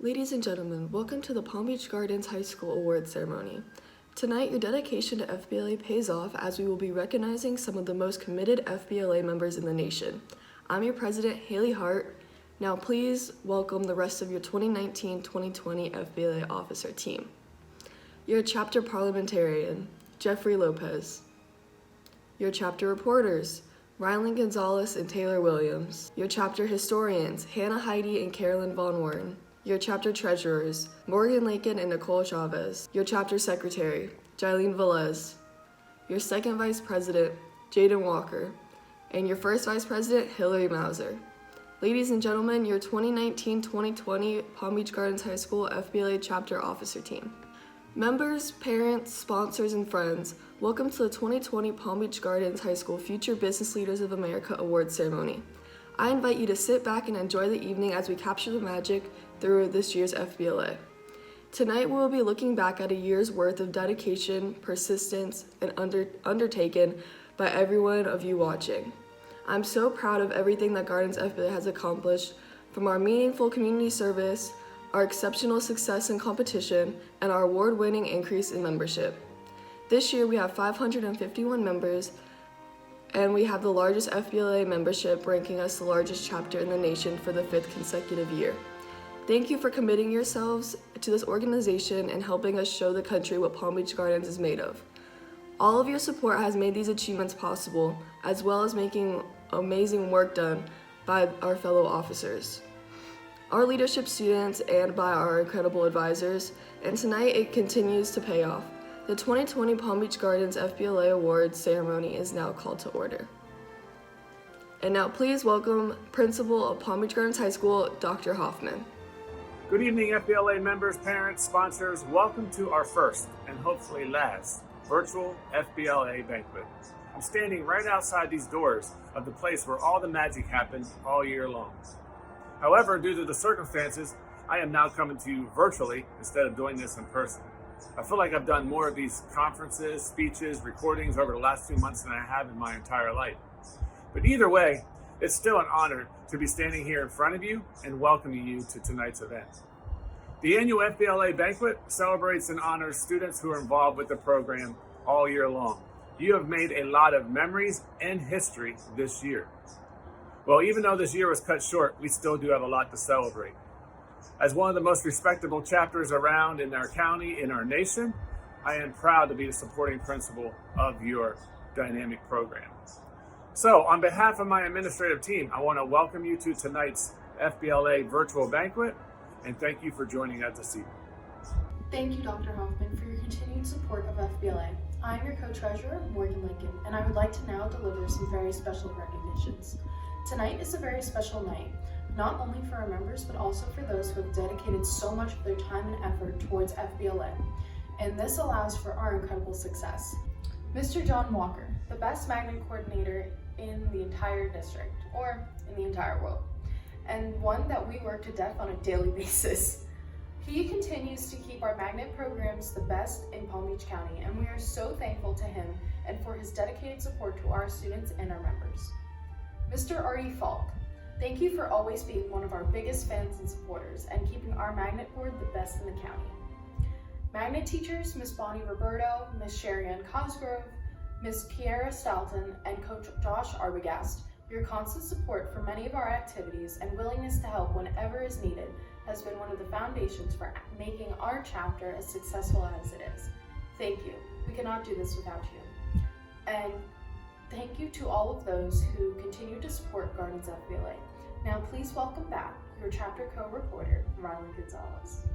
Ladies and gentlemen, welcome to the Palm Beach Gardens High School Awards Ceremony. Tonight, your dedication to FBLA pays off as we will be recognizing some of the most committed FBLA members in the nation. I'm your president, Haley Hart. Now please welcome the rest of your 2019-2020 FBLA officer team. Your chapter parliamentarian, Jeffrey Lopez. Your chapter reporters, Rylan Gonzalez and Taylor Williams. Your chapter historians, Hannah Heidi and Carolyn Von Warren. Your chapter treasurers, Morgan Lakin and Nicole Chavez. Your chapter secretary, Jailene Velez. Your second vice president, Jaden Walker. And your first vice president, Hillary Mauser. Ladies and gentlemen, your 2019-2020 Palm Beach Gardens High School FBLA chapter officer team. Members, parents, sponsors, and friends, welcome to the 2020 Palm Beach Gardens High School Future Business Leaders of America Awards Ceremony. I invite you to sit back and enjoy the evening as we capture the magic through this year's FBLA. Tonight we will be looking back at a year's worth of dedication, persistence, and undertaken by every one of you watching. I'm so proud of everything that Gardens FBLA has accomplished, from our meaningful community service, our exceptional success in competition, and our award-winning increase in membership. This year we have 551 members, and we have the largest FBLA membership, ranking us the largest chapter in the nation for the 5th consecutive year. Thank you for committing yourselves to this organization and helping us show the country what Palm Beach Gardens is made of. All of your support has made these achievements possible, as well as making amazing work done by our fellow officers, our leadership students, and by our incredible advisors, and tonight it continues to pay off. The 2020 Palm Beach Gardens FBLA Awards ceremony is now called to order. And now please welcome Principal of Palm Beach Gardens High School, Dr. Hoffman. Good evening, FBLA members, parents, sponsors. Welcome to our first and hopefully last virtual FBLA banquet. I'm standing right outside these doors of the place where all the magic happens all year long. However, due to the circumstances, I am now coming to you virtually instead of doing this in person. I feel like I've done more of these conferences, speeches, recordings over the last 2 months than I have in my entire life. But either way, it's still an honor to be standing here in front of you and welcoming you to tonight's event. The annual FBLA banquet celebrates and honors students who are involved with the program all year long. You have made a lot of memories and history this year. Well, even though this year was cut short, we still do have a lot to celebrate. As one of the most respectable chapters around in our county, in our nation, I am proud to be the supporting principal of your dynamic program. So, on behalf of my administrative team, I want to welcome you to tonight's FBLA virtual banquet, and thank you for joining us this evening. Thank you, Dr. Hoffman, for your continued support of FBLA. I'm your co-treasurer, Morgan Lincoln, and I would like to now deliver some very special recognitions. Tonight is a very special night, not only for our members, but also for those who have dedicated so much of their time and effort towards FBLA, and this allows for our incredible success. Mr. John Walker, the best magnet coordinator in the entire district, or in the entire world, and one that we work to death on a daily basis. He continues to keep our magnet programs the best in Palm Beach County, and we are so thankful to him and for his dedicated support to our students and our members. Mr. Artie Falk, thank you for always being one of our biggest fans and supporters and keeping our magnet board the best in the county. Magnet teachers, Miss Bonnie Roberto, Miss Sherry Ann Cosgrove, Miss Kiera Stalton, and Coach Josh Arbogast, your constant support for many of our activities and willingness to help whenever is needed has been one of the foundations for making our chapter as successful as it is. Thank you. We cannot do this without you. And thank you to all of those who continue to support Gardens FBLA. Now please welcome back your chapter co-reporter, Rylan Gonzalez.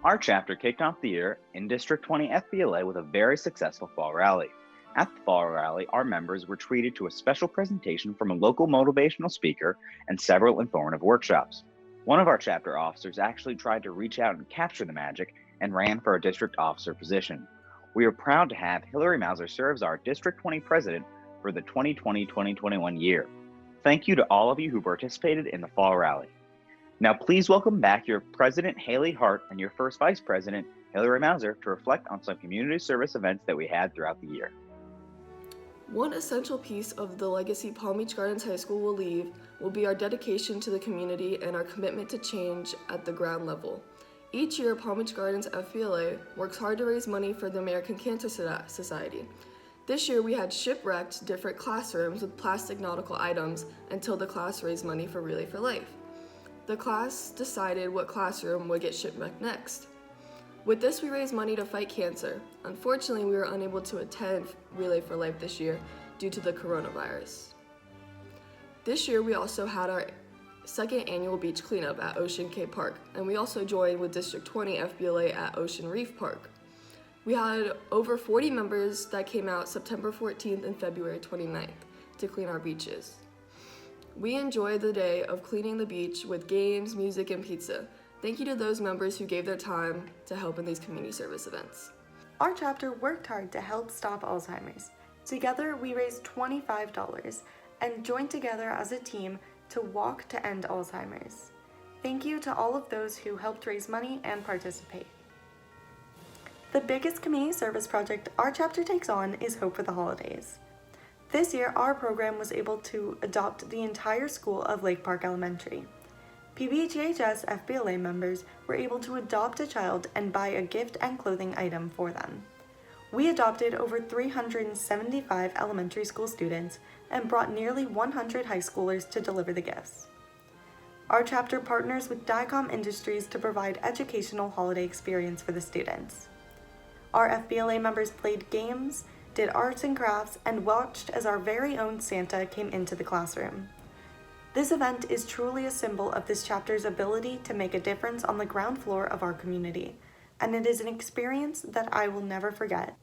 Our chapter kicked off the year in District 20 FBLA with a very successful fall rally. At the fall rally, our members were treated to a special presentation from a local motivational speaker and several informative workshops. One of our chapter officers actually tried to reach out and capture the magic and ran for a district officer position. We are proud to have Hillary Mauser serve as our District 20 president for the 2020-2021 year. Thank you to all of you who participated in the fall rally. Now please welcome back your President Haley Hart and your first Vice President Hillary Mauser to reflect on some community service events that we had throughout the year. One essential piece of the legacy Palm Beach Gardens High School will leave will be our dedication to the community and our commitment to change at the ground level. Each year, Palm Beach Gardens FBLA works hard to raise money for the American Cancer Society. This year, we had shipwrecked different classrooms with plastic nautical items until the class raised money for Relay for Life. The class decided what classroom would get shipwrecked next. With this, we raised money to fight cancer. Unfortunately, we were unable to attend Relay for Life this year due to the coronavirus. This year, we also had our second annual beach cleanup at Ocean Cape Park, and we also joined with District 20 FBLA at Ocean Reef Park. We had over 40 members that came out September 14th and February 29th to clean our beaches. We enjoyed the day of cleaning the beach with games, music, and pizza. Thank you to those members who gave their time to help in these community service events. Our chapter worked hard to help stop Alzheimer's. Together, we raised $25 and joined together as a team to walk to end Alzheimer's. Thank you to all of those who helped raise money and participate. The biggest community service project our chapter takes on is Hope for the Holidays. This year, our program was able to adopt the entire school of Lake Park Elementary. PBGHS FBLA members were able to adopt a child and buy a gift and clothing item for them. We adopted over 375 elementary school students and brought nearly 100 high schoolers to deliver the gifts. Our chapter partners with DICOM Industries to provide educational holiday experience for the students. Our FBLA members played games, did arts and crafts, and watched as our very own Santa came into the classroom. This event is truly a symbol of this chapter's ability to make a difference on the ground floor of our community, and it is an experience that I will never forget.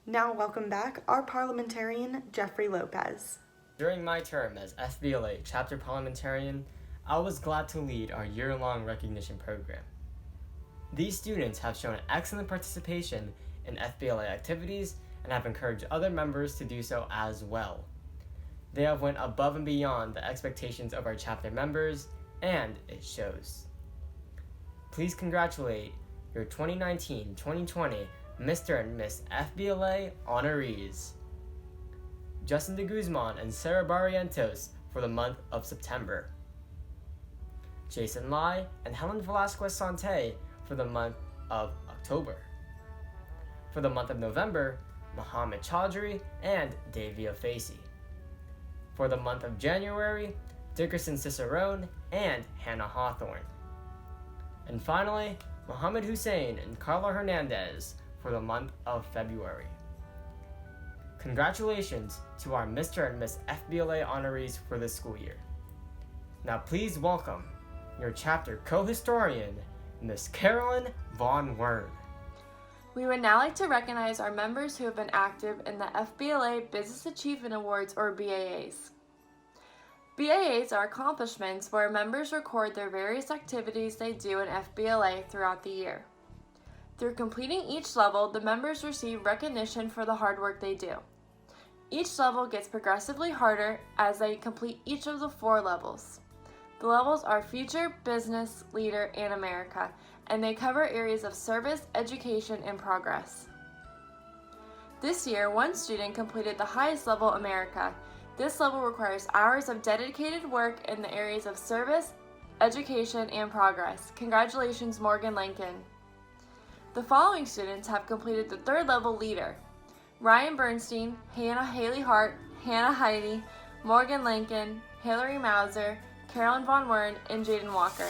Now welcome back our parliamentarian, Jeffrey Lopez. During my term as FBLA chapter parliamentarian, I was glad to lead our year-long recognition program. These students have shown excellent participation in FBLA activities and have encouraged other members to do so as well. They have went above and beyond the expectations of our chapter members, and it shows. Please congratulate your 2019-2020 Mr. and Miss FBLA honorees, Justin de Guzman and Sarah Barrientos for the month of September, Jason Lai and Helen Velasquez Sante for the month of October. For the month of November, Mohammed Chaudhry and Davia Facey. For the month of January, Dickerson Cicerone and Hannah Hawthorne. And finally, Mohammed Hussein and Carla Hernandez for the month of February. Congratulations to our Mr. and Miss FBLA honorees for this school year. Now please welcome your chapter co-historian, Miss Carolyn Von Wern. We would now like to recognize our members who have been active in the FBLA Business Achievement Awards, or BAAs. BAAs are accomplishments where members record their various activities they do in FBLA throughout the year. Through completing each level, the members receive recognition for the hard work they do. Each level gets progressively harder as they complete each of the 4 levels. The levels are Future, Business, Leader, and America, and they cover areas of service, education, and progress. This year, one student completed the highest level, America. This level requires hours of dedicated work in the areas of service, education, and progress. Congratulations, Morgan Lincoln. The following students have completed the 3rd level, Leader: Ryan Bernstein, Hannah Haley Hart, Hannah Heidi, Morgan Lincoln, Hillary Mauser, Carolyn Von Wern, and Jaden Walker.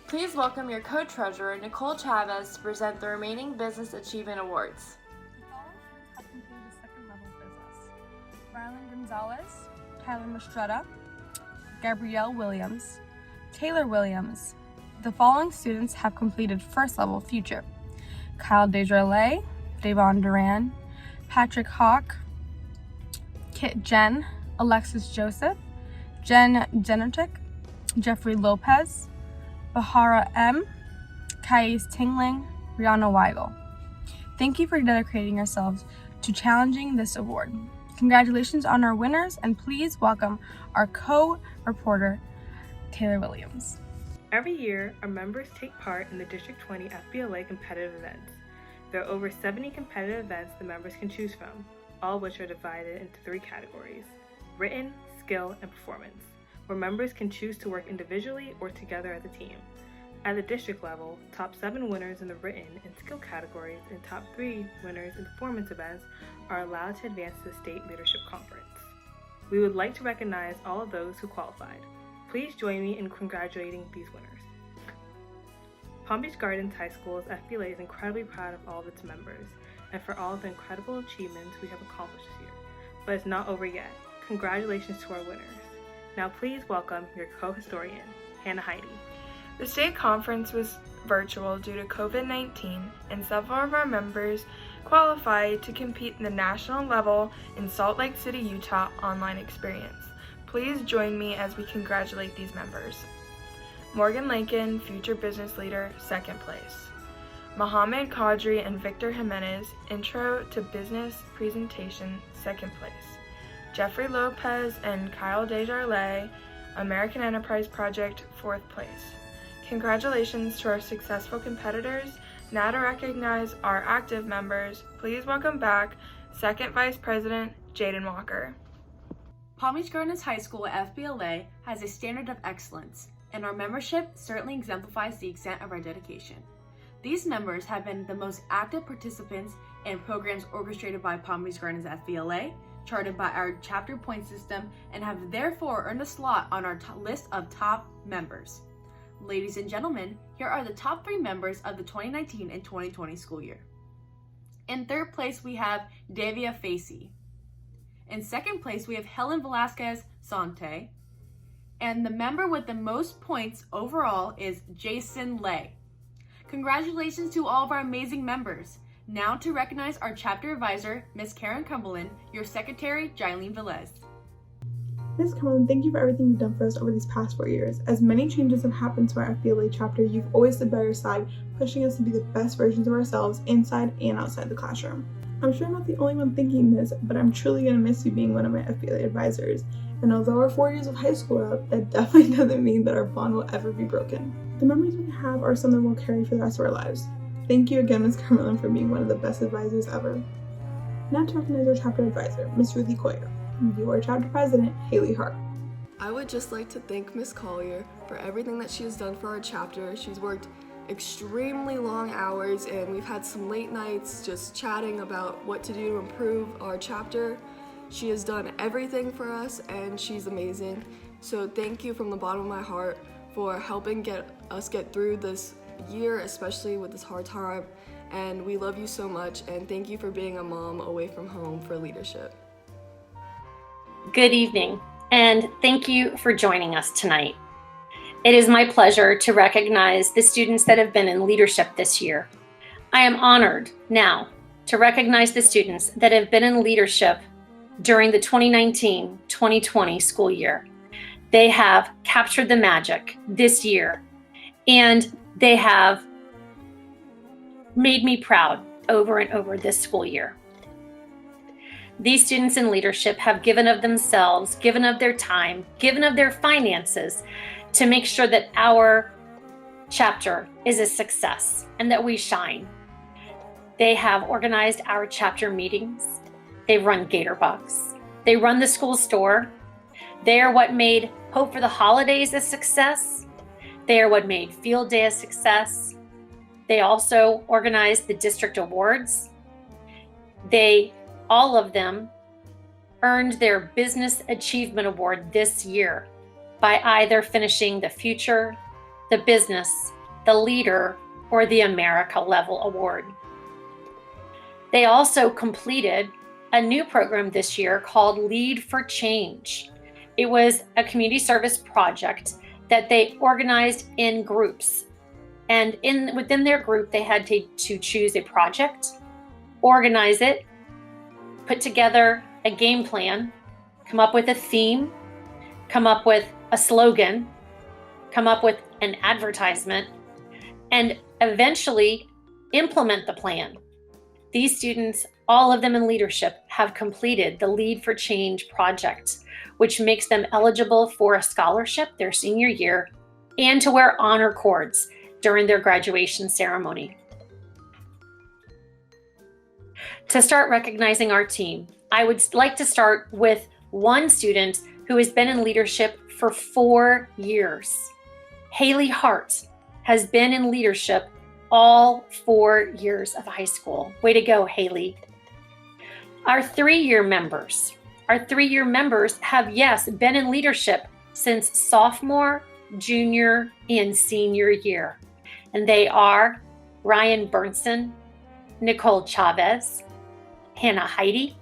Please welcome your co-treasurer, Nicole Chavez, to present the remaining Business Achievement Awards. The following students have completed the 2nd level business: Rylan Gonzalez, Tyler Mastretta, Gabrielle Williams, Taylor Williams. The following students have completed 1st level Future: Kyle Desjardins, Davon Duran, Patrick Hawk, Kit Jen, Alexis Joseph, Jen Genertic, Jeffrey Lopez, Bahara M., Kais Tingling, Rihanna Weigel. Thank you for dedicating yourselves to challenging this award. Congratulations on our winners, and please welcome our co-reporter, Taylor Williams. Every year, our members take part in the District 20 FBLA competitive events. There are over 70 competitive events the members can choose from. all of which are divided into 3 categories: written, skill, and performance, where members can choose to work individually or together as a team. At the district level, top 7 winners in the written and skill categories and top 3 winners in performance events are allowed to advance to the State Leadership Conference. We would like to recognize all of those who qualified. Please join me in congratulating these winners. Palm Beach Gardens High School's FBLA is incredibly proud of all of its members and for all of the incredible achievements we have accomplished this year. But it's not over yet. Congratulations to our winners. Now please welcome your co-historian, Hannah Heidi. The state conference was virtual due to COVID-19, and several of our members qualified to compete in the national level in Salt Lake City, Utah online experience. Please join me as we congratulate these members. Morgan Lincoln, future business leader, 2nd place. Mohammed Qadri and Victor Jimenez, intro to business presentation, 2nd place. Jeffrey Lopez and Kyle Desjardins, American Enterprise Project, 4th place. Congratulations to our successful competitors. Now to recognize our active members, please welcome back 2nd Vice President Jaden Walker. Palm Beach Gardens High School FBLA has a standard of excellence, and our membership certainly exemplifies the extent of our dedication. These members have been the most active participants in programs orchestrated by Palm Beach Gardens FBLA, charted by our chapter point system, and have therefore earned a slot on our list of top members. Ladies and gentlemen, here are the top 3 members of the 2019 and 2020 school year. In 3rd place, we have Davia Facey. In 2nd place, we have Helen Velasquez Sante. And the member with the most points overall is Jason Lay. Congratulations to all of our amazing members. Now to recognize our chapter advisor, Miss Karen Cumberland, your secretary, Jailene Velez. Ms. Cumberland, thank you for everything you've done for us over these past 4 years. As many changes have happened to our FBLA chapter, you've always stood by our side, pushing us to be the best versions of ourselves inside and outside the classroom. I'm sure I'm not the only one thinking this, but I'm truly going to miss you being one of my FBLA advisors. And although our 4 years of high school are up, that definitely doesn't mean that our bond will ever be broken. The memories we have are something we'll carry for the rest of our lives. Thank you again, Ms. Cumberland, for being one of the best advisors ever. Now to recognize our chapter advisor, Ms. Ruthie Coyer. Your chapter president, Haley Hart. I would just like to thank Ms. Collier for everything that she has done for our chapter. She's worked extremely long hours, and we've had some late nights just chatting about what to do to improve our chapter. She has done everything for us, and she's amazing. So thank you from the bottom of my heart for helping us get through this year, especially with this hard time. And we love you so much, and thank you for being a mom away from home for leadership. Good evening, and thank you for joining us tonight. It is my pleasure to recognize the students that have been in leadership this year. I am honored now to recognize the students that have been in leadership during the 2019-2020 school year. They have captured the magic this year, and they have made me proud over and over this school year. These students in leadership have given of themselves, given of their time, given of their finances to make sure that our chapter is a success and that we shine. They have organized our chapter meetings. They run Gatorbox. They run the school store. They are what made Hope for the Holidays a success. They are what made Field Day a success. They also organized the district awards. All of them earned their Business Achievement Award this year by either finishing the Future, the Business, the Leader, or the America Level Award. They also completed a new program this year called Lead for Change. It was a community service project that they organized in groups. And within their group, they had to choose a project, organize it, put together a game plan, come up with a theme, come up with a slogan, come up with an advertisement, and eventually implement the plan. These students, all of them in leadership, have completed the Lead for Change project, which makes them eligible for a scholarship their senior year and to wear honor cords during their graduation ceremony. To start recognizing our team, I would like to start with one student who has been in leadership for 4 years. Haley Hart has been in leadership all 4 years of high school. Way to go, Haley. Our 3-year members have, yes, been in leadership since sophomore, junior, and senior year. And they are Ryan Burnson, Nicole Chavez, Hannah Heidi,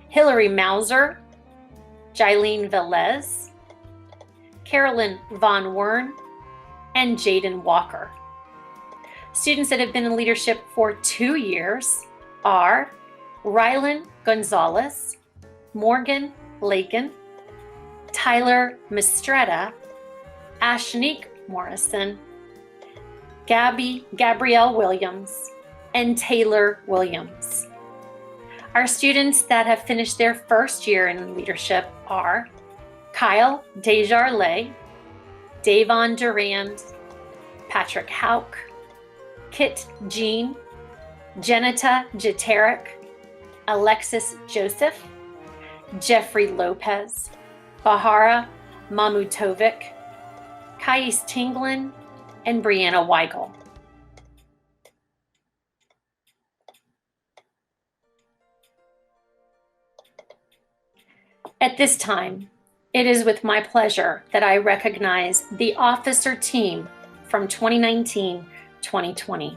Hillary Mauser, Jailene Velez, Carolyn Von Wern, and Jaden Walker. Students that have been in leadership for 2 years are Rylan Gonzalez, Morgan Lakin, Tyler Mistretta, Ashnique Morrison, Gabrielle Williams, and Taylor Williams. Our students that have finished their first year in leadership are Kyle Desjardins, Davon Durand, Patrick Hauk, Kit Jean, Jenita Jeterick, Alexis Joseph, Jeffrey Lopez, Bahara Mamutovic, Kais Tinglin, and Brianna Weigel. At this time, it is with my pleasure that I recognize the officer team from 2019-2020.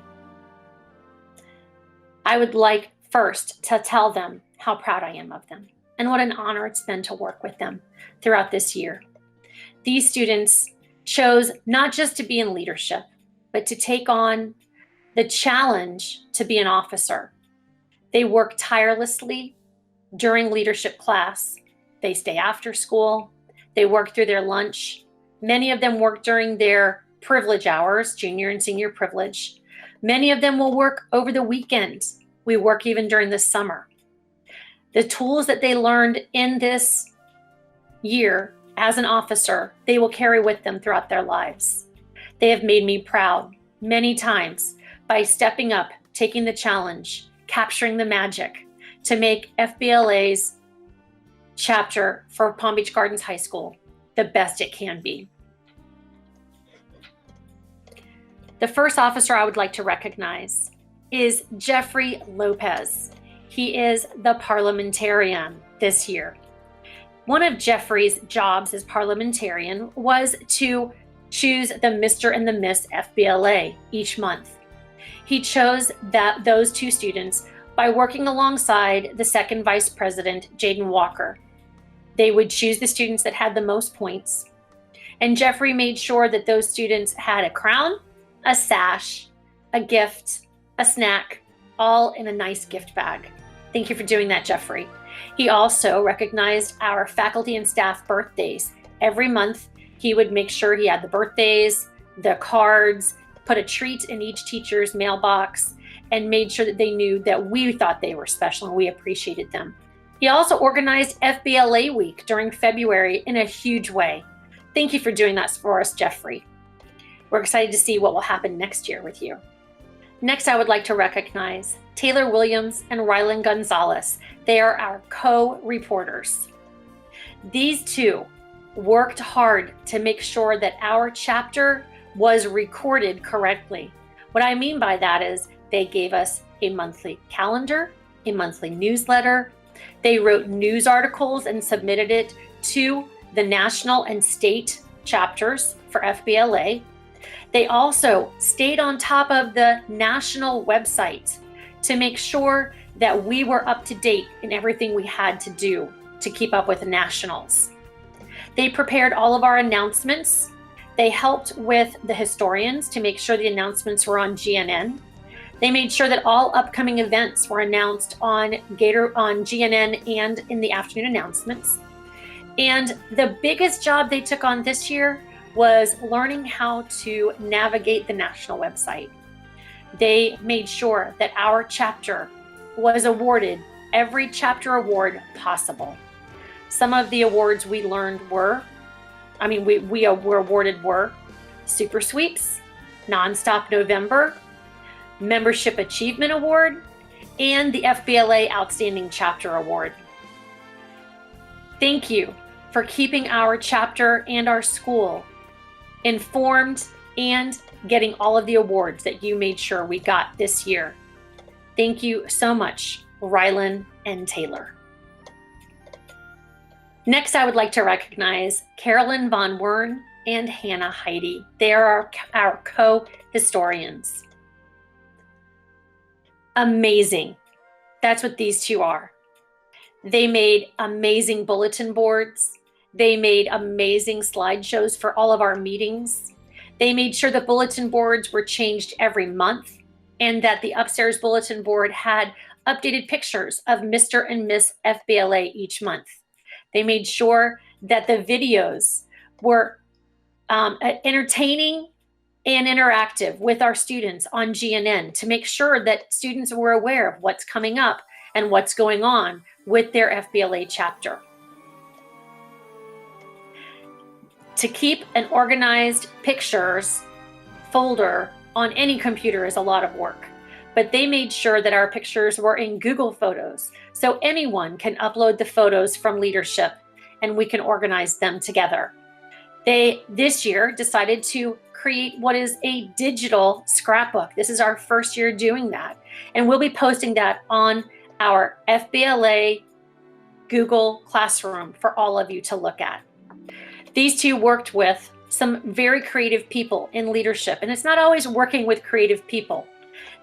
I would like first to tell them how proud I am of them and what an honor it's been to work with them throughout this year. These students chose not just to be in leadership, but to take on the challenge to be an officer. They work tirelessly during leadership class. They stay after school. They work through their lunch. Many of them work during their privilege hours, junior and senior privilege. Many of them will work over the weekend. We work even during the summer. The tools that they learned in this year as an officer, they will carry with them throughout their lives. They have made me proud many times by stepping up, taking the challenge, capturing the magic to make FBLA's chapter for Palm Beach Gardens High School the best it can be. The first officer I would like to recognize is Jeffrey Lopez. He is the parliamentarian this year. One of Jeffrey's jobs as parliamentarian was to choose the Mr. and the Miss FBLA each month. He chose those two students by working alongside the second vice president, Jaden Walker. They would choose the students that had the most points. And Jeffrey made sure that those students had a crown, a sash, a gift, a snack, all in a nice gift bag. Thank you for doing that, Jeffrey. He also recognized our faculty and staff birthdays. Every month, he would make sure he had the birthdays, the cards, put a treat in each teacher's mailbox, and made sure that they knew that we thought they were special and we appreciated them. He also organized FBLA Week during February in a huge way. Thank you for doing that for us, Jeffrey. We're excited to see what will happen next year with you. Next, I would like to recognize Taylor Williams and Rylan Gonzalez. They are our co-reporters. These two worked hard to make sure that our chapter was recorded correctly. What I mean by that is they gave us a monthly calendar, a monthly newsletter. They wrote news articles and submitted it to the national and state chapters for FBLA. They also stayed on top of the national website to make sure that we were up to date in everything we had to do to keep up with the nationals. They prepared all of our announcements. They helped with the historians to make sure the announcements were on GNN. They made sure that all upcoming events were announced on GNN and in the afternoon announcements. And the biggest job they took on this year was learning how to navigate the national website. They made sure that our chapter was awarded every chapter award possible. Some of the awards we learned were awarded were Super Sweeps, Nonstop November, Membership Achievement Award, and the FBLA Outstanding Chapter Award. Thank you for keeping our chapter and our school informed and getting all of the awards that you made sure we got this year. Thank you so much, Rylan and Taylor. Next, I would like to recognize Carolyn Von Wern and Hannah Heidi. They are our co-historians. Amazing. That's what these two are. They made amazing bulletin boards. They made amazing slideshows for all of our meetings. They made sure the bulletin boards were changed every month and that the upstairs bulletin board had updated pictures of Mr. and Miss FBLA each month. They made sure that the videos were entertaining and interactive with our students on GNN to make sure that students were aware of what's coming up and what's going on with their FBLA chapter. To keep an organized pictures folder on any computer is a lot of work, but they made sure that our pictures were in Google Photos, so anyone can upload the photos from leadership and we can organize them together. They, this year, decided to create what is a digital scrapbook. This is our first year doing that, and we'll be posting that on our FBLA Google Classroom for all of you to look at. These two worked with some very creative people in leadership, and it's not always working with creative people.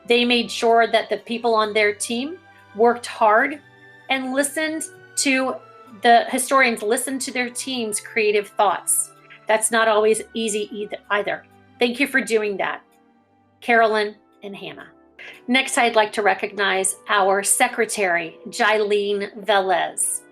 They made sure that the people on their team worked hard and listened to the historians, listened to their team's creative thoughts. That's not always easy either. Thank you for doing that, Carolyn and Hannah. Next, I'd like to recognize our secretary, Jailene Velez.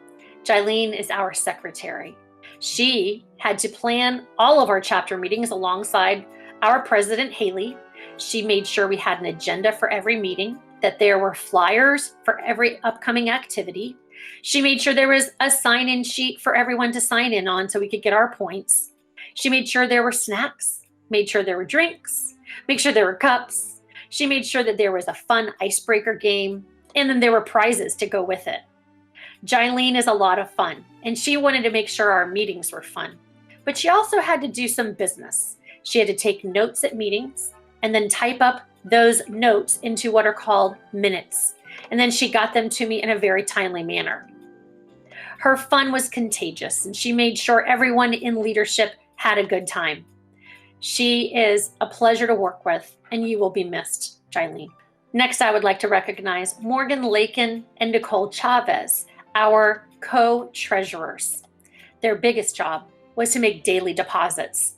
Jailene is our secretary. She had to plan all of our chapter meetings alongside our president, Haley. She made sure we had an agenda for every meeting, that there were flyers for every upcoming activity. She made sure there was a sign-in sheet for everyone to sign in on so we could get our points. She made sure there were snacks, made sure there were drinks, made sure there were cups. She made sure that there was a fun icebreaker game, and then there were prizes to go with it. Jailene is a lot of fun, and she wanted to make sure our meetings were fun. But she also had to do some business. She had to take notes at meetings and then type up those notes into what are called minutes. And then she got them to me in a very timely manner. Her fun was contagious, and she made sure everyone in leadership had a good time. She is a pleasure to work with, and you will be missed, Jailene. Next, I would like to recognize Morgan Lakin and Nicole Chavez, our co-treasurers. Their biggest job was to make daily deposits.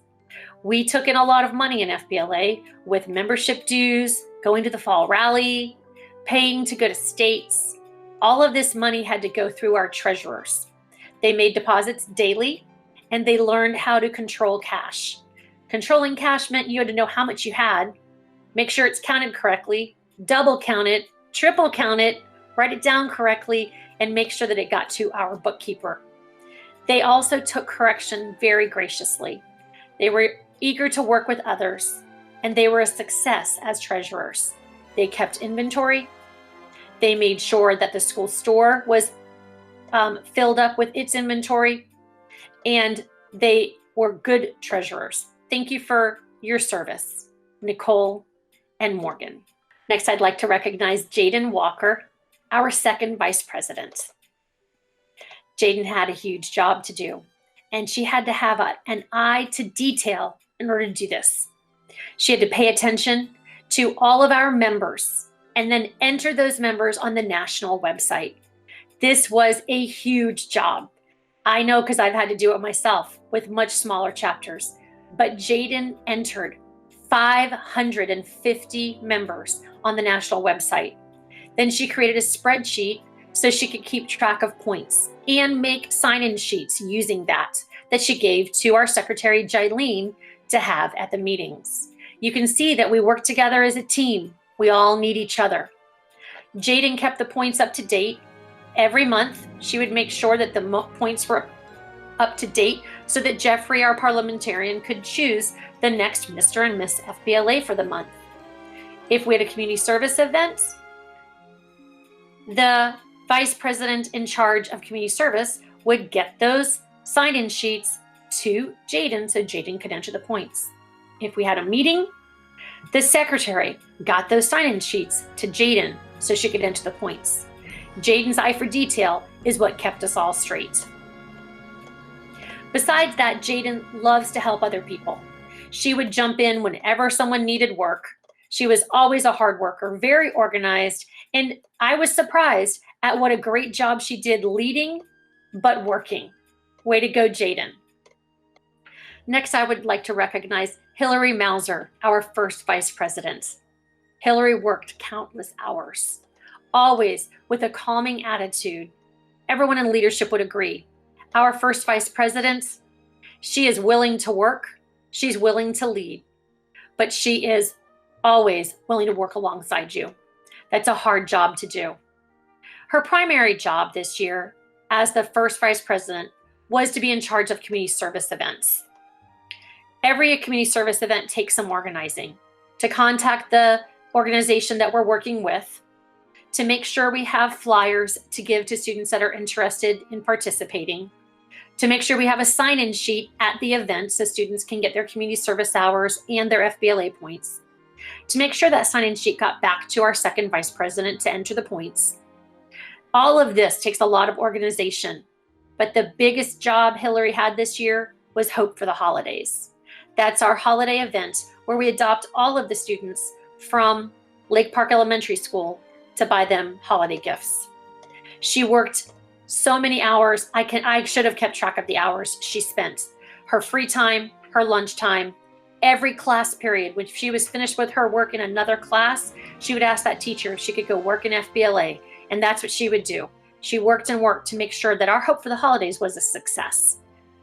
We took in a lot of money in FBLA with membership dues, going to the fall rally, paying to go to states. All of this money had to go through our treasurers. They made deposits daily, and they learned how to control cash. Controlling cash meant you had to know how much you had, make sure it's counted correctly, double count it, triple count it, write it down correctly, and make sure that it got to our bookkeeper. They also took correction very graciously. They were eager to work with others, and they were a success as treasurers. They kept inventory. They made sure that the school store was filled up with its inventory, and they were good treasurers. Thank you for your service, Nicole and Morgan. Next, I'd like to recognize Jaden Walker, our second vice president. Jaden had a huge job to do, and she had to have an eye to detail in order to do this. She had to pay attention to all of our members and then enter those members on the national website. This was a huge job. I know because I've had to do it myself with much smaller chapters, but Jaden entered 550 members on the national website. Then she created a spreadsheet so she could keep track of points and make sign-in sheets using that she gave to our secretary, Jailene, to have at the meetings. You can see that we work together as a team. We all need each other. Jaden kept the points up to date. Every month, she would make sure that the points were up to date so that Jeffrey, our parliamentarian, could choose the next Mr. and Miss FBLA for the month. If we had a community service event, the vice president in charge of community service would get those sign-in sheets to Jaden so Jaden could enter the points. If we had a meeting, the secretary got those sign-in sheets to Jaden so she could enter the points. Jaden's eye for detail is what kept us all straight. Besides that, Jaden loves to help other people. She would jump in whenever someone needed work. She was always a hard worker, very organized, and I was surprised at what a great job she did leading, but working. Way to go, Jaden. Next, I would like to recognize Hillary Mauser, our first vice president. Hillary worked countless hours, always with a calming attitude. Everyone in leadership would agree. Our first vice president, she is willing to work, she's willing to lead, but she is always willing to work alongside you. That's a hard job to do. Her primary job this year as the first vice president was to be in charge of community service events. Every community service event takes some organizing, to contact the organization that we're working with, to make sure we have flyers to give to students that are interested in participating, to make sure we have a sign-in sheet at the event so students can get their community service hours and their FBLA points, to make sure that sign-in sheet got back to our second vice president to enter the points. All of this takes a lot of organization, but the biggest job Hillary had this year was Hope for the Holidays. That's our holiday event where we adopt all of the students from Lake Park Elementary School to buy them holiday gifts. She worked so many hours. I should have kept track of the hours she spent. Her free time, her lunch time, every class period. When she was finished with her work in another class, she would ask that teacher if she could go work in FBLA, and that's what she would do. She worked and worked to make sure that our Hope for the Holidays was a success.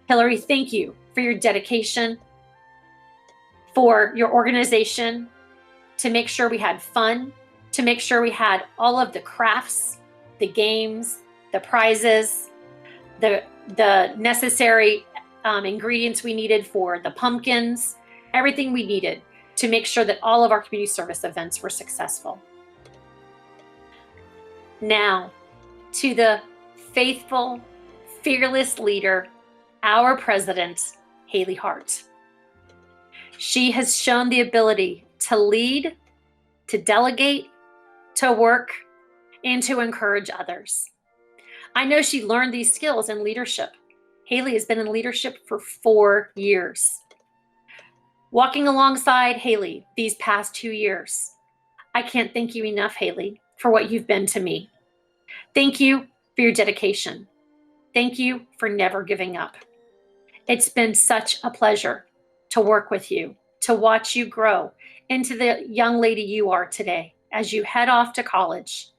Hillary, thank you for your dedication, for your organization, to make sure we had fun, to make sure we had all of the crafts, the games, the prizes, the necessary ingredients we needed for the pumpkins, everything we needed to make sure that all of our community service events were successful. Now, to the faithful, fearless leader, our president, Haley Hart. She has shown the ability to lead, to delegate, to work, and to encourage others. I know she learned these skills in leadership. Haley has been in leadership for 4 years. Walking alongside Haley these past 2 years, I can't thank you enough, Haley, for what you've been to me. Thank you for your dedication. Thank you for never giving up. It's been such a pleasure to work with you, to watch you grow into the young lady you are today as you head off to college.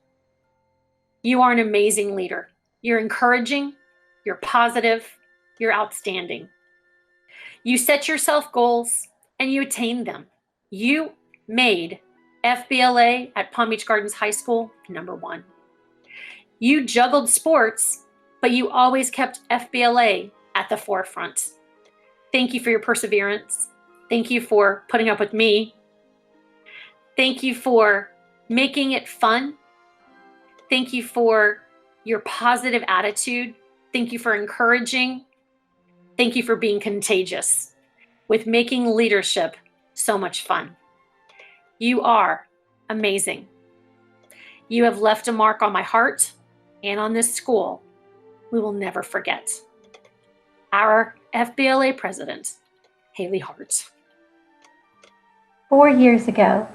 You are an amazing leader. You're encouraging, you're positive, you're outstanding. You set yourself goals and you attained them. You made FBLA at Palm Beach Gardens High School #1. You juggled sports, but you always kept FBLA at the forefront. Thank you for your perseverance. Thank you for putting up with me. Thank you for making it fun. Thank you for your positive attitude. Thank you for encouraging. Thank you for being contagious with making leadership so much fun. You are amazing. You have left a mark on my heart and on this school we will never forget. Our FBLA president, Haley Hart. 4 years ago,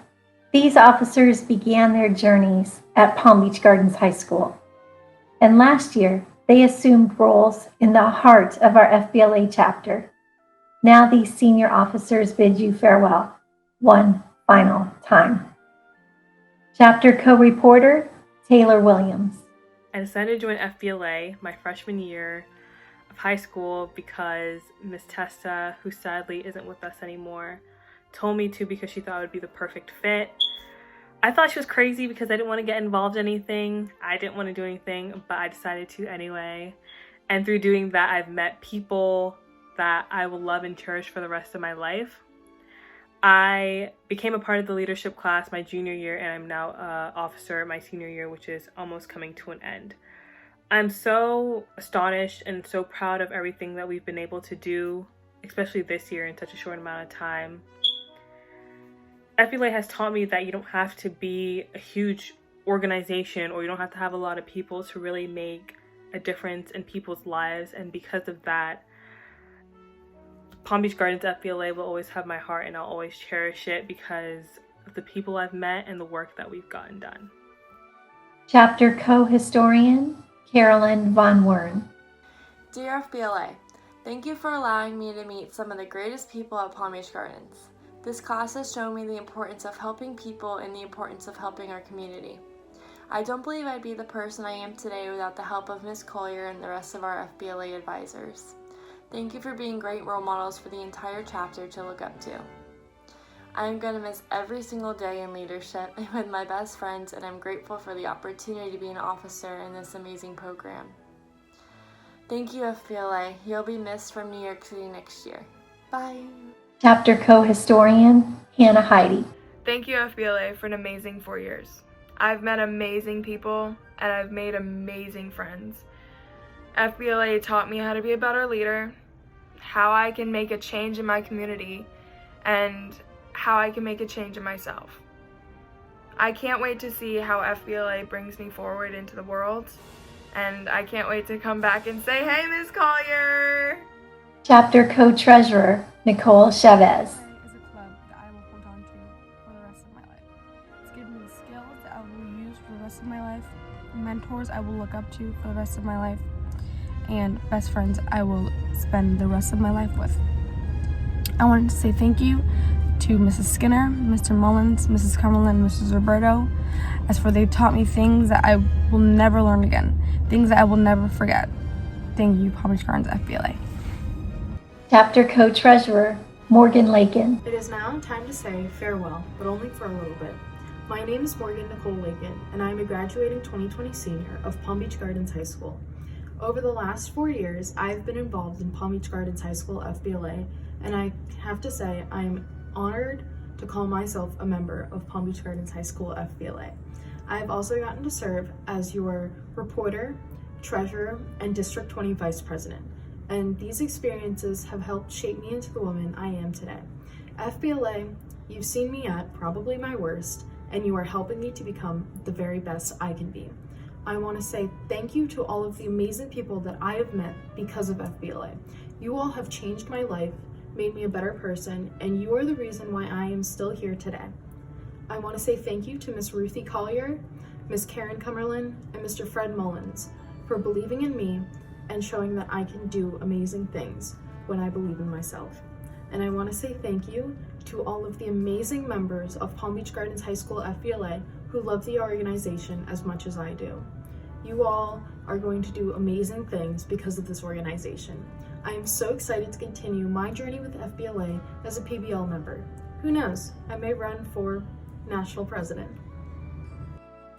these officers began their journeys at Palm Beach Gardens High School. And last year, they assumed roles in the heart of our FBLA chapter. Now these senior officers bid you farewell, one final time. Chapter co-reporter, Taylor Williams. I decided to join FBLA my freshman year of high school because Miss Testa, who sadly isn't with us anymore, told me to because she thought I would be the perfect fit. I thought she was crazy because I didn't want to get involved in anything. I didn't want to do anything, but I decided to anyway. And through doing that, I've met people that I will love and cherish for the rest of my life. I became a part of the leadership class my junior year, and I'm now an officer my senior year, which is almost coming to an end. I'm so astonished and so proud of everything that we've been able to do, especially this year in such a short amount of time. FBLA has taught me that you don't have to be a huge organization, or you don't have to have a lot of people to really make a difference in people's lives. And because of that, Palm Beach Gardens FBLA will always have my heart, and I'll always cherish it because of the people I've met and the work that we've gotten done. Chapter Co-Historian, Carolyn Von Wern. Dear FBLA, thank you for allowing me to meet some of the greatest people at Palm Beach Gardens. This class has shown me the importance of helping people and the importance of helping our community. I don't believe I'd be the person I am today without the help of Ms. Collier and the rest of our FBLA advisors. Thank you for being great role models for the entire chapter to look up to. I am going to miss every single day in leadership and with my best friends, and I'm grateful for the opportunity to be an officer in this amazing program. Thank you, FBLA. You'll be missed from New York City next year. Bye. Chapter Co-Historian, Hannah Heidi. Thank you, FBLA, for an amazing 4 years. I've met amazing people, and I've made amazing friends. FBLA taught me how to be a better leader, how I can make a change in my community, and how I can make a change in myself. I can't wait to see how FBLA brings me forward into the world, and I can't wait to come back and say, "Hey, Ms. Collier!" Chapter Co-Treasurer, Nicole Chavez. Is a club that I will hold on to for the rest of my life. It's given me the skills that I will use for the rest of my life, mentors I will look up to for the rest of my life, and best friends I will spend the rest of my life with. I wanted to say thank you to Mrs. Skinner, Mr. Mullins, Mrs. Cumberland, and Mrs. Roberto, as for they taught me things that I will never learn again, things that I will never forget. Thank you, Palm Beach Gardens FBLA. Chapter Co-Treasurer, Morgan Lakin. It is now time to say farewell, but only for a little bit. My name is Morgan Nicole Lakin, and I am a graduating 2020 senior of Palm Beach Gardens High School. Over the last 4 years, I have been involved in Palm Beach Gardens High School FBLA, and I have to say I am honored to call myself a member of Palm Beach Gardens High School FBLA. I have also gotten to serve as your reporter, treasurer, and District 20 vice president, and these experiences have helped shape me into the woman I am today. FBLA, you've seen me at probably my worst, and you are helping me to become the very best I can be. I want to say thank you to all of the amazing people that I have met because of FBLA. You all have changed my life, made me a better person, and you are the reason why I am still here today. I want to say thank you to Miss Ruthie Collier, Miss Karen Cumberland, and Mr. Fred Mullins for believing in me and showing that I can do amazing things when I believe in myself. And I want to say thank you to all of the amazing members of Palm Beach Gardens High School FBLA who love the organization as much as I do. You all are going to do amazing things because of this organization. I am so excited to continue my journey with FBLA as a PBL member. Who knows, I may run for national president.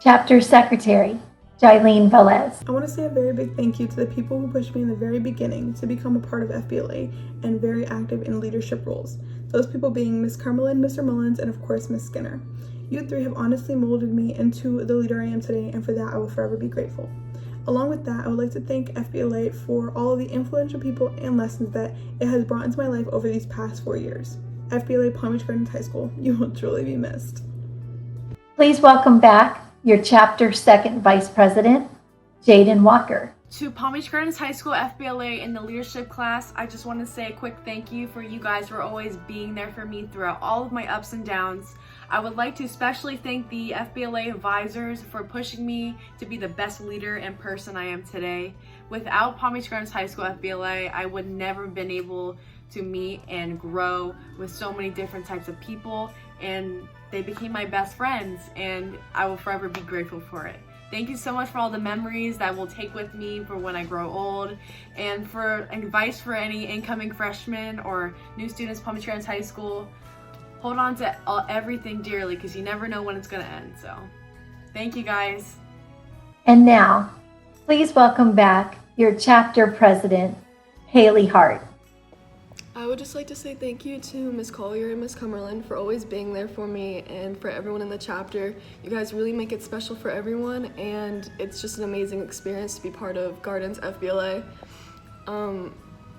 Chapter Secretary, Jailene Velez. I want to say a very big thank you to the people who pushed me in the very beginning to become a part of FBLA and very active in leadership roles. Those people being Miss Cumberland, Mr. Mullins, and of course Miss Skinner. You three have honestly molded me into the leader I am today, and for that I will forever be grateful. Along with that, I would like to thank FBLA for all of the influential people and lessons that it has brought into my life over these past 4 years. FBLA Palm Beach Gardens High School, you will truly be missed. Please welcome back your Chapter Second Vice President, Jaden Walker. To Palm Beach Gardens High School FBLA in the leadership class, I just want to say a quick thank you for you guys for always being there for me throughout all of my ups and downs. I would like to especially thank the FBLA advisors for pushing me to be the best leader and person I am today. Without Palm Beach Gardens High School FBLA, I would never have been able to meet and grow with so many different types of people, and they became my best friends, and I will forever be grateful for it. Thank you so much for all the memories that we'll take with me for when I grow old, and for advice for any incoming freshmen or new students at Palm Beach Gardens High School. Hold on to everything dearly because you never know when it's going to end. So thank you guys. And now, please welcome back your chapter president, Haley Hart. I would just like to say thank you to Ms. Collier and Ms. Cumberland for always being there for me and for everyone in the chapter. You guys really make it special for everyone, and it's just an amazing experience to be part of Gardens FBLA.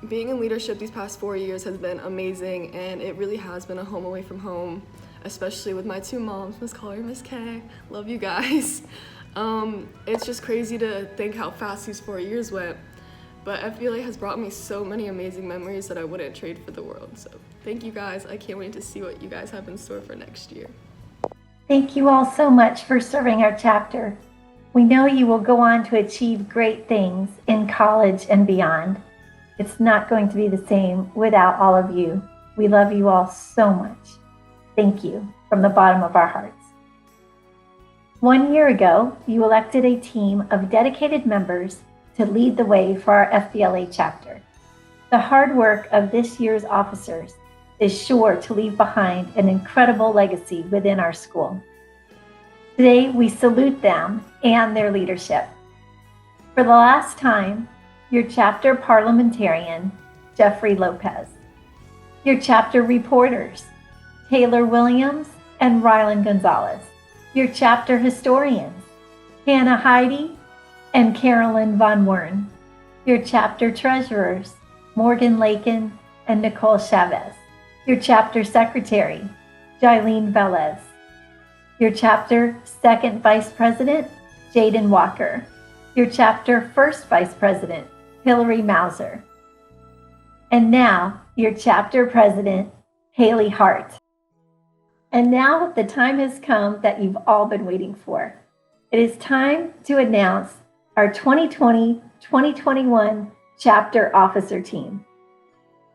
Being in leadership these past 4 years has been amazing, and it really has been a home away from home, especially with my two moms, Ms. Collier and Ms. K. Love you guys. It's just crazy to think how fast these 4 years went. But FBLA has brought me so many amazing memories that I wouldn't trade for the world. So thank you guys. I can't wait to see what you guys have in store for next year. Thank you all so much for serving our chapter. We know you will go on to achieve great things in college and beyond. It's not going to be the same without all of you. We love you all so much. Thank you from the bottom of our hearts. 1 year ago, you elected a team of dedicated members to lead the way for our FBLA chapter. The hard work of this year's officers is sure to leave behind an incredible legacy within our school. Today, we salute them and their leadership. For the last time, your chapter parliamentarian, Jeffrey Lopez. Your chapter reporters, Taylor Williams and Rylan Gonzalez. Your chapter historians, Hannah Heidi and Carolyn Von Wern. Your chapter treasurers, Morgan Lakin and Nicole Chavez. Your chapter secretary, Jailene Velez. Your chapter second vice president, Jaden Walker. Your chapter first vice president, Hillary Mauser. And now, your chapter president, Haley Hart. And now the time has come that you've all been waiting for. It is time to announce our 2020-2021 chapter officer team.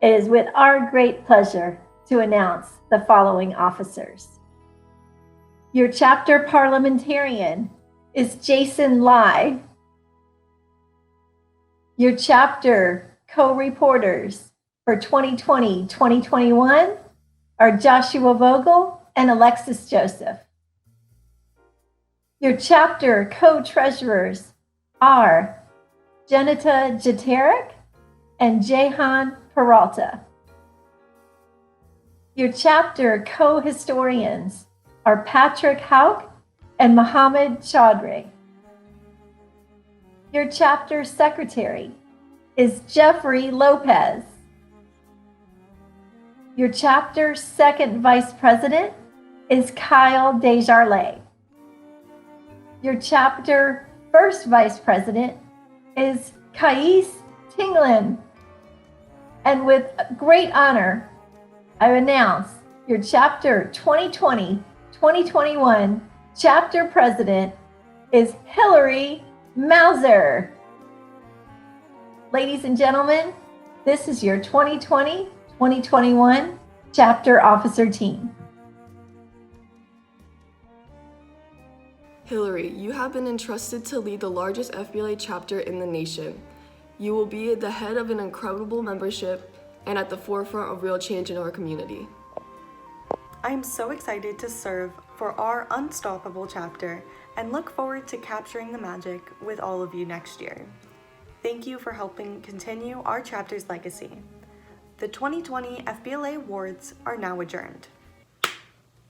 It is with our great pleasure to announce the following officers. Your chapter parliamentarian is Jason Lai. Your chapter co-reporters for 2020-2021 are Joshua Vogel and Alexis Joseph. Your chapter co-treasurers are Janita Jateric and Jehan Peralta. Your chapter co-historians are Patrick Hauk and Mohammed Chaudhry. Your chapter secretary is Jeffrey Lopez. Your chapter second vice president is Kyle Desjardins. Your chapter first vice president is Kais Tinglin. And with great honor, I announce your chapter 2020-2021 chapter president is Hillary Mauser. Ladies and gentlemen, this is your 2020-2021 chapter officer team. Hillary, you have been entrusted to lead the largest FBLA chapter in the nation. You will be at the head of an incredible membership and at the forefront of real change in our community. I am so excited to serve for our unstoppable chapter and look forward to capturing the magic with all of you next year. Thank you for helping continue our chapter's legacy. The 2020 FBLA Awards are now adjourned.